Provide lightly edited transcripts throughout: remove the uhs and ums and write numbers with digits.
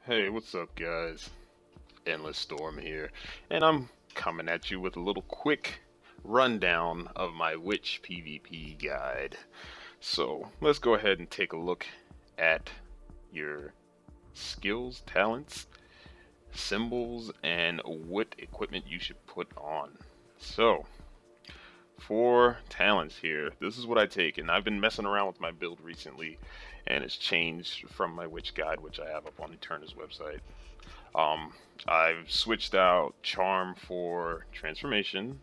Hey, what's up, guys? Endless Storm here, and I'm coming at you with a little quick rundown of my Witch PvP guide. So, let's go ahead and take a look at your skills, talents, symbols, and what equipment you should put on. So, for talents here, this is what I take, and I've been messing around with my build recently, and it's changed from my Witch guide, which I have up on Eterna's website. Um, I've switched out Charm for Transformation,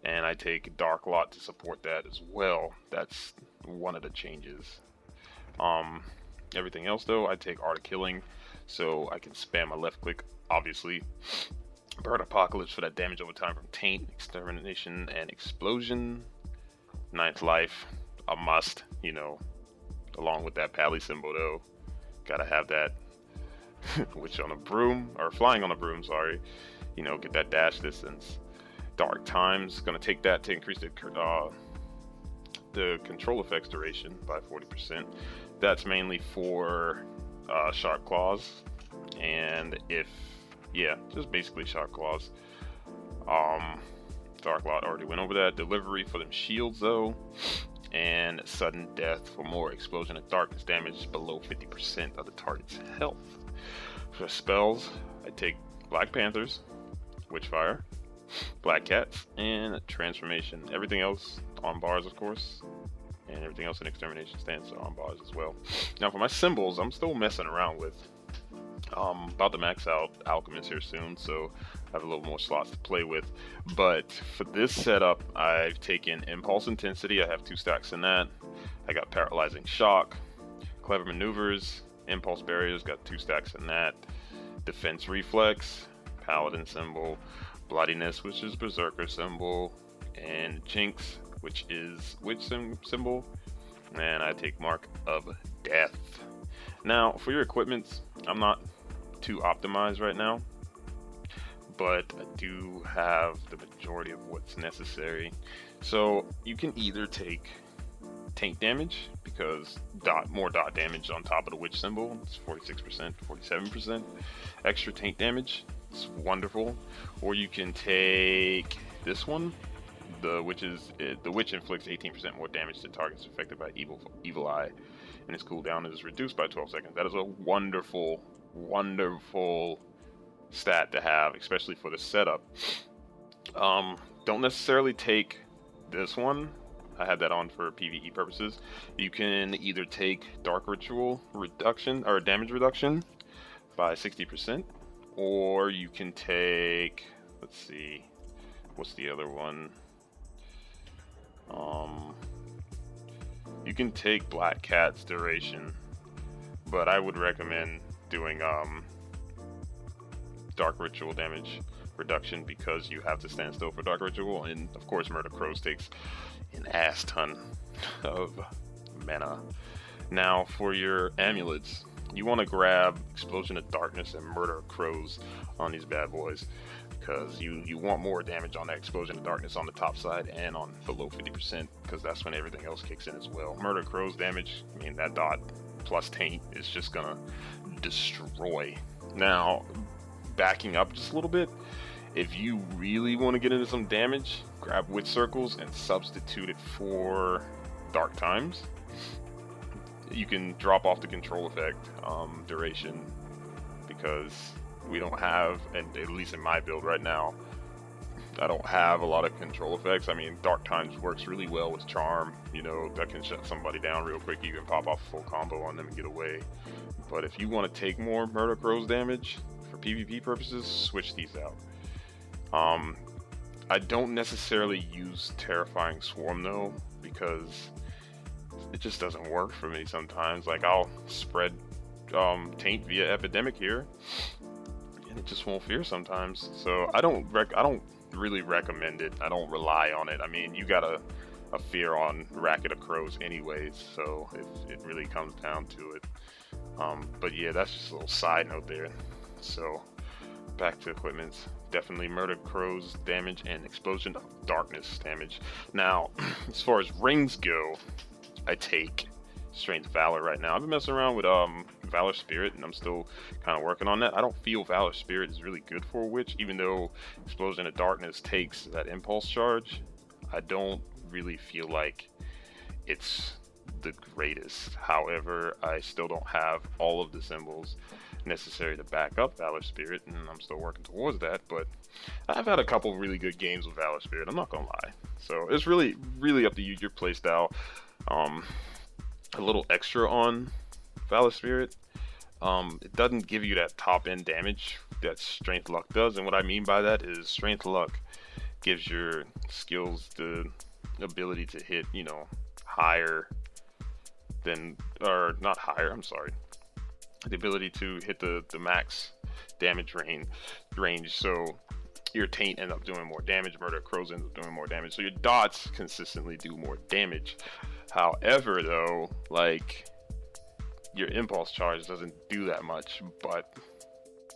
and I take Dark Lot to support that as well. That's one of the changes. Um, Everything else though, I take Art of Killing, so I can spam my left click, obviously. Bird Apocalypse for that damage over time from Taint, Extermination, and Explosion. Ninth Life, a must, along with that Pally symbol though. Gotta have that. Which on a broom, or flying on a broom, sorry, get that dash distance. Dark Times, gonna take that to increase the control effects duration by 40%. That's mainly for Shark Claws, and just basically Shark Claws. Dark Lot already went over that. Delivery for them shields though, and sudden death for more explosion and darkness damage below 50% of the target's health. For spells, I take Black Panthers, Witchfire, Black Cats, and Transformation. Everything else on bars, of course, and everything else in Extermination stance on bars as well. Now for my symbols, I'm still messing around with. About to max out Alchemist here soon, so I have a little more slots to play with. But for this setup, I've taken Impulse Intensity. I have 2 stacks in that. I got Paralyzing Shock, Clever Maneuvers, Impulse Barriers, got 2 stacks in that. Defense Reflex, Paladin symbol, Bloodiness, which is Berserker symbol, and Jinx, which is Witch symbol. And I take Mark of Death. Now, for your equipment, I'm not too optimized right now, but I do have the majority of what's necessary. So you can either take taint damage, because more dot damage on top of the witch symbol. It's 46%, 47% extra taint damage. It's wonderful. Or you can take this one. The witch inflicts 18% more damage to targets affected by evil eye, and its cooldown is reduced by 12 seconds. That is a wonderful, wonderful stat to have, especially for the setup. Don't necessarily take this one. I had that on for PvE purposes. You can either take Dark Ritual reduction or damage reduction by 60%, or you can take, let's see, what's the other one? You can take Black Cat's duration, but I would recommend doing Dark Ritual damage reduction, because you have to stand still for Dark Ritual, and of course Murder Crows takes an ass ton of mana. Now for your amulets, you want to grab Explosion of Darkness and Murder Crows on these bad boys, because you want more damage on that Explosion of Darkness on the top side and on below 50%, because that's when everything else kicks in as well. Murder Crows damage, I mean, that dot plus taint is just gonna destroy. Now, backing up just a little bit, if you really want to get into some damage, grab Witch Circles and substitute it for Dark Times. You can drop off the control effect duration, because we don't have, and at least in my build right now, I don't have a lot of control effects. I mean, Dark Times works really well with Charm, that can shut somebody down real quick. You can pop off a full combo on them and get away. But if you want to take more Murder Crows damage for PvP purposes, switch these out. I don't necessarily use Terrifying Swarm though, because it just doesn't work for me sometimes. Like, I'll spread taint via Epidemic here, and it just won't fear sometimes. So I don't really recommend it. I don't rely on it. I mean, you got a fear on Racket of Crows anyways, so it really comes down to it. But yeah, that's just a little side note there. So back to equipment. Definitely Murder Crows damage and Explosion of Darkness damage. Now, as far as rings go, I take Strength Valor right now. I've been messing around with Valor Spirit, and I'm still kind of working on that. I don't feel Valor Spirit is really good for a witch, even though Explosion of Darkness takes that impulse charge. I don't really feel like it's the greatest. However, I still don't have all of the symbols necessary to back up Valor Spirit, and I'm still working towards that. But I've had a couple really good games with Valor Spirit, I'm not gonna lie. So it's really up to you, your playstyle. A little extra on Valor Spirit, it doesn't give you that top end damage that Strength Luck does, and what I mean by that is Strength Luck gives your skills the ability to hit, you know, higher than, or not higher, I'm sorry, the ability to hit the max damage range. So your Taint ends up doing more damage, Murder of Crows ends up doing more damage, so your dots consistently do more damage. However, though, like, your impulse charge doesn't do that much, but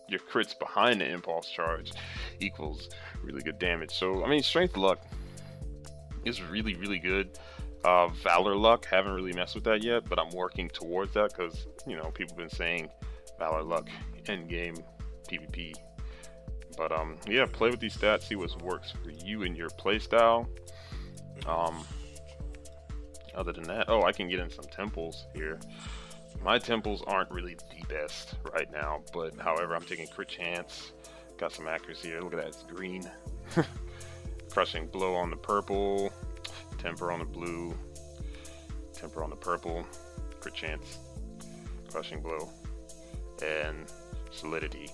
your crits behind the impulse charge equals really good damage. So I mean, Strength Luck is really good. Valor Luck, haven't really messed with that yet, but I'm working towards that because, you know, people have been saying Valor Luck endgame PvP. But yeah, play with these stats, see what works for you and your playstyle. Other than that, oh, I can get in some temples here. My temples aren't really the best right now, but however, I'm taking crit chance. Got some accuracy here. Look at that, it's green. Crushing blow on the purple, temper on the blue, temper on the purple, crit chance, crushing blow, and solidity.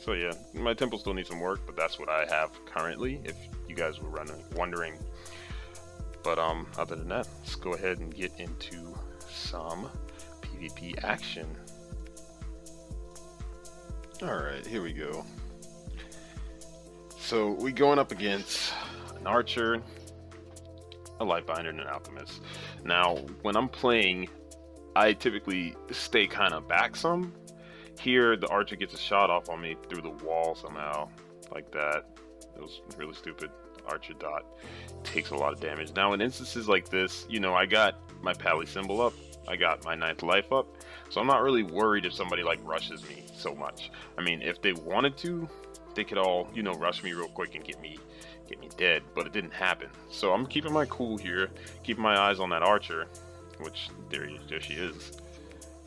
So yeah, my temple still needs some work, but that's what I have currently, if you guys were wondering. But other than that, let's go ahead and get into some PvP action. Alright, here we go. So we're going up against an archer, a lightbinder, and an alchemist. Now, when I'm playing, I typically stay kind of back some. Here, the archer gets a shot off on me through the wall somehow, like that. It was really stupid. Archer dot takes a lot of damage. Now, in instances like this, you know, I got my pally symbol up, I got my 9th life up, so I'm not really worried if somebody like rushes me so much. I mean, if they wanted to, they could all, you know, rush me real quick and get me dead, but it didn't happen. So I'm keeping my cool here, keeping my eyes on that archer, which there she is.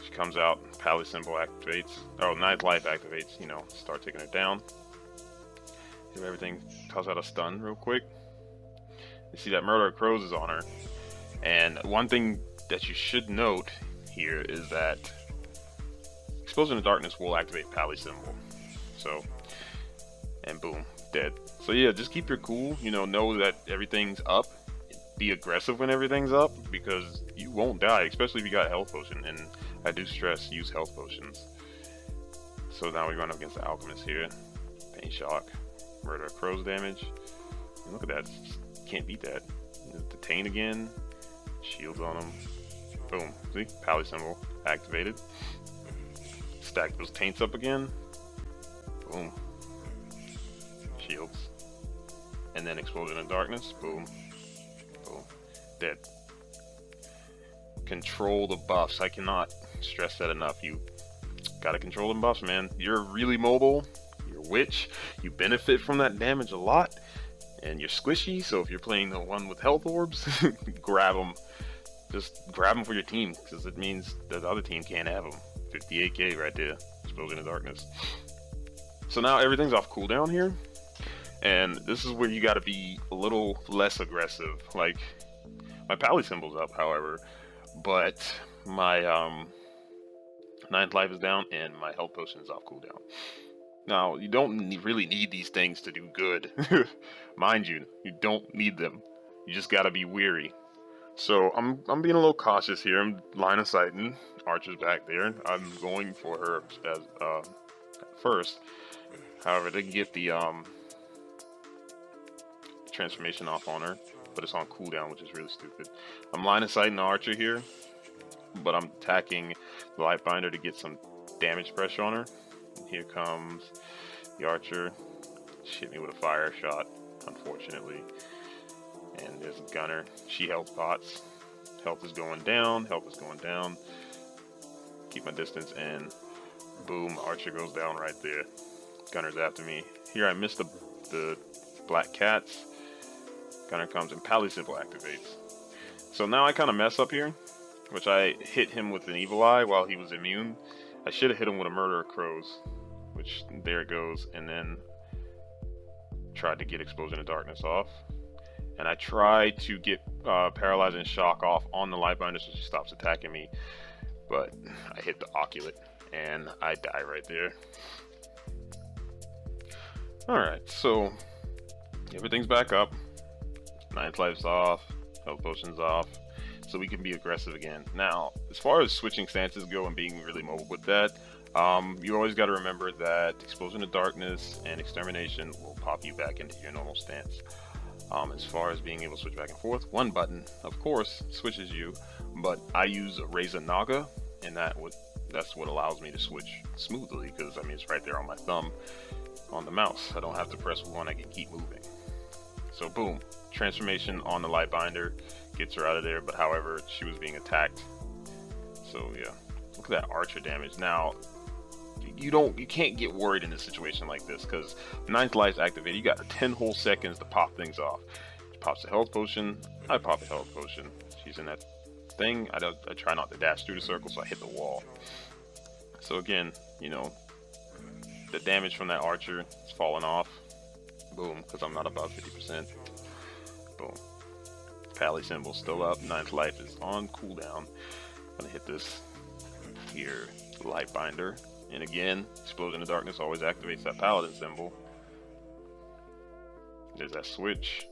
She comes out, pally symbol activates, oh, 9th life activates, you know, start taking her down. Do everything, toss out a stun real quick. You see that Murder of Crows is on her. And one thing that you should note here is that Explosion of Darkness will activate pally symbol. So, and boom, dead. So yeah, just keep your cool, you know that everything's up. Be aggressive when everything's up, because you won't die, especially if you got health potion, and I do stress use health potions. So now we're going up against the alchemist here. Pain shock, Murder of Crows damage. And look at that, can't beat that. The Taint again, shields on him. Boom, see, pally symbol activated. Stack those taints up again. Boom. Shields. And then Explosion of Darkness. Boom. Boom. Dead. Control the buffs. I cannot stress that enough. You gotta control the buffs, man. You're really mobile. You're a witch. You benefit from that damage a lot. And you're squishy, so if you're playing the one with health orbs, grab them. Just grab them for your team, because it means that the other team can't have them. 58k right there. Explosion of Darkness. So now everything's off cooldown here. And this is where you gotta be a little less aggressive. Like, my pally symbol's up, however, but my 9th life is down and my health potion is off cooldown. Now, you don't really need these things to do good. Mind you, you don't need them. You just gotta be weary. So I'm being a little cautious here. I'm line of sighting. Archer's back there. I'm going for her as first. However, they can get the transformation off on her, but it's on cooldown, which is really stupid. I'm line of sighting the archer here, but I'm attacking the lightbinder to get some damage pressure on her. And here comes the archer. She hit me with a fire shot, unfortunately. And there's a gunner. She health pots. Health is going down. Health is going down. keep my distance, and boom, Archer goes down right there. Gunner's after me. Here I missed the black cats. Gunner comes and Pally Symbol activates. So now I kind of mess up here, which I hit him with an Evil Eye while he was immune. I should have hit him with a Murder of Crows, which there it goes, and then tried to get Explosion of Darkness off. And I tried to get Paralyzing Shock off on the Lightbinder so she stops attacking me, but I hit the Oculate and I die right there. Alright, so everything's back up. Ninth life's off, health potion's off, so we can be aggressive again. Now, as far as switching stances go and being really mobile with that, you always got to remember that Explosion of Darkness and Extermination will pop you back into your normal stance. As far as being able to switch back and forth, one button, of course, switches you, but I use Reza Naga, and that's what allows me to switch smoothly, because I mean it's right there on my thumb on the mouse. I don't have to press one, I can keep moving. So boom, transformation on the Lightbinder gets her out of there, but however, she was being attacked. So yeah, look at that Archer damage. Now, you can't get worried in a situation like this, because ninth life's activated. You got 10 whole seconds to pop things off. She pops a health potion. I pop a health potion. She's in that thing. I try not to dash through the circle, so I hit the wall. So again, you know, the damage from that Archer is falling off. Boom, because I'm not above 50%. Boom. Pally Symbol still up. Ninth life is on cooldown. I'm gonna hit this here, Lightbinder. And again, Explosion of Darkness always activates that Paladin symbol. There's that switch.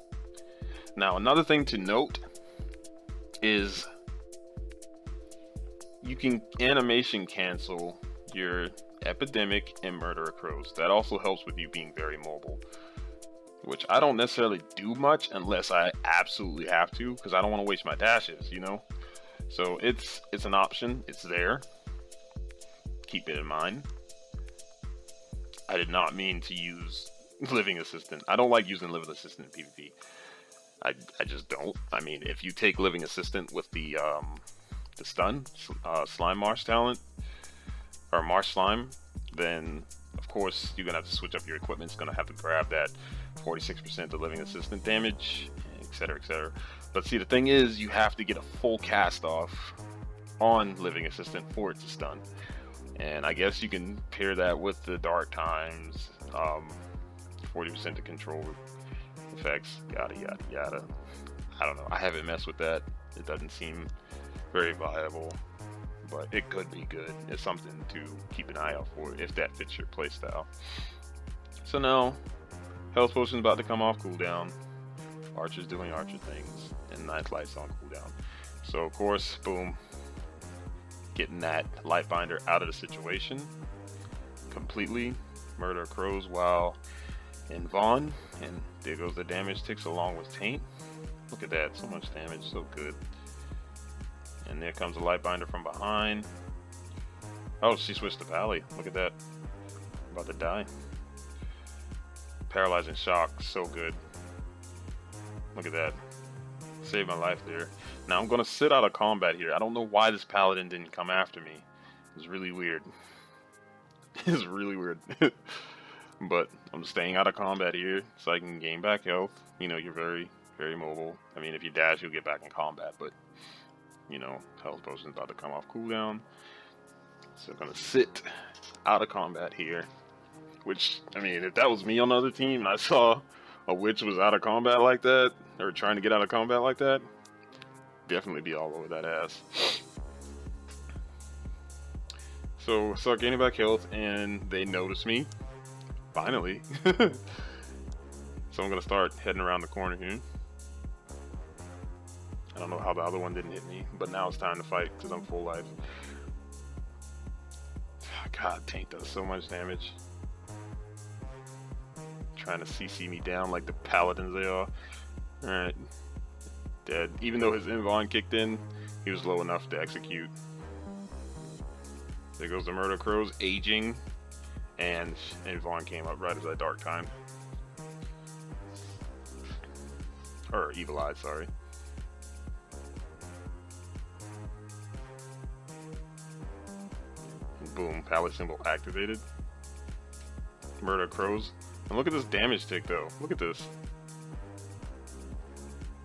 Now, another thing to note is you can animation cancel your Epidemic and Murder of Crows. That also helps with you being very mobile, which I don't necessarily do much unless I absolutely have to, because I don't want to waste my dashes, you know? So it's an option. It's there. Keep it in mind. I did not mean to use Living Assistant. I don't like using Living Assistant in PvP. I just don't. I mean, if you take Living Assistant with the stun, Slime Marsh talent, or Marsh Slime, then of course you're gonna have to switch up your equipment. It's gonna have to grab that 46% of Living Assistant damage, etc, etc. But see, the thing is, you have to get a full cast off on Living Assistant for it to stun. And I guess you can pair that with the Dark Times, 40% to control effects, yada yada yada. I don't know. I haven't messed with that. It doesn't seem very viable, but it could be good. It's something to keep an eye out for if that fits your playstyle. So now, health potion's about to come off cooldown. Archer's doing Archer things, and ninth life's on cooldown. So of course, boom. Getting that Lightbinder out of the situation completely. Murder of Crows while in Vaughn, and there goes the damage ticks along with Taint. Look at that, so much damage, so good. And there comes a Lightbinder from behind. Oh, she switched to Pally. Look at that. About to die. Paralyzing Shock, so good. Look at that. Saved my life there. Now I'm gonna sit out of combat here. I don't know why this Paladin didn't come after me. It's really weird. It's really weird. But I'm staying out of combat here so I can gain back health. You know, you're very, very mobile. I mean, if you dash, you'll get back in combat, but you know, health potion's about to come off cooldown. So I'm gonna sit out of combat here. Which, I mean, if that was me on the other team and I saw a witch was out of combat like that, or trying to get out of combat like that, definitely be all over that ass. So start gaining back health, and they notice me. Finally. So I'm gonna start heading around the corner here. I don't know how the other one didn't hit me, but now it's time to fight because I'm full life. God, Taint does so much damage. Trying to CC me down like the paladins they are. Alright. Dead. Even though his Invon kicked in, he was low enough to execute. There goes the Murder Crows aging, and Invon came up right as I Dark Time. Or Evil Eye, sorry. Boom, pally symbol activated. Murder crows. And look at this damage tick though. Look at this.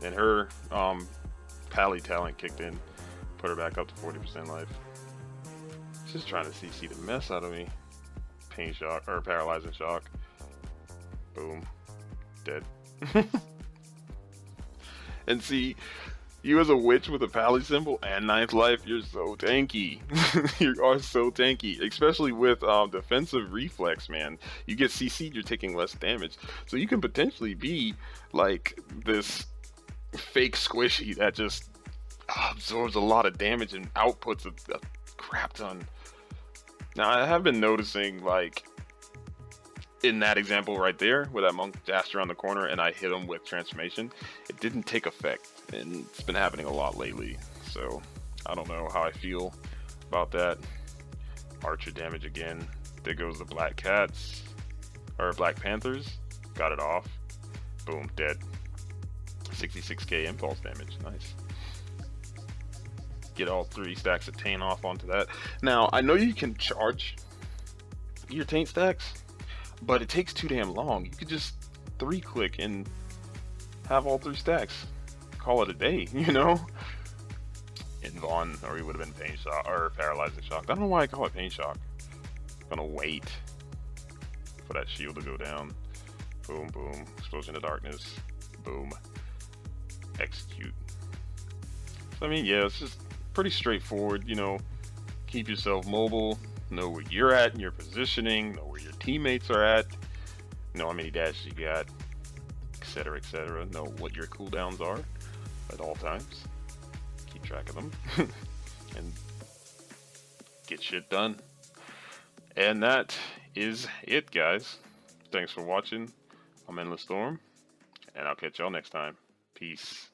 And her pally talent kicked in. Put her back up to 40% life. Just trying to CC the mess out of me. Pain shock, or paralyzing shock. Boom. Dead. And see, you as a witch with a pally symbol and 9th life, you're so tanky. You are so tanky. Especially with defensive reflex, man. You get CC'd, you're taking less damage. So you can potentially be like this fake squishy that just absorbs a lot of damage and outputs a crap ton. Now, I have been noticing, like, in that example right there, where that monk dashed around the corner and I hit him with transformation, it didn't take effect, and it's been happening a lot lately, so I don't know how I feel about that. Archer damage again. There goes the Black Cats, or Black Panthers, got it off. Boom, dead. 66k impulse damage, nice. Get all 3 stacks of taint off onto that. Now, I know you can charge your taint stacks, but it takes too damn long. You could just 3-click and have all 3 stacks. Call it a day, you know? In Vaughn, or he would have been pain shock, or paralyzing shock. I don't know why I call it pain shock. I'm gonna wait for that shield to go down. Boom, boom. Explosion of darkness. Boom. Execute. So, I mean, yeah, it's just pretty straightforward, you know. Keep yourself mobile, know where you're at in your positioning, know where your teammates are at, know how many dashes you got, etc., etc. Know what your cooldowns are at all times. Keep track of them. And get shit done. And that is it, guys. Thanks for watching. I'm Endless Storm, and I'll catch y'all next time. Peace.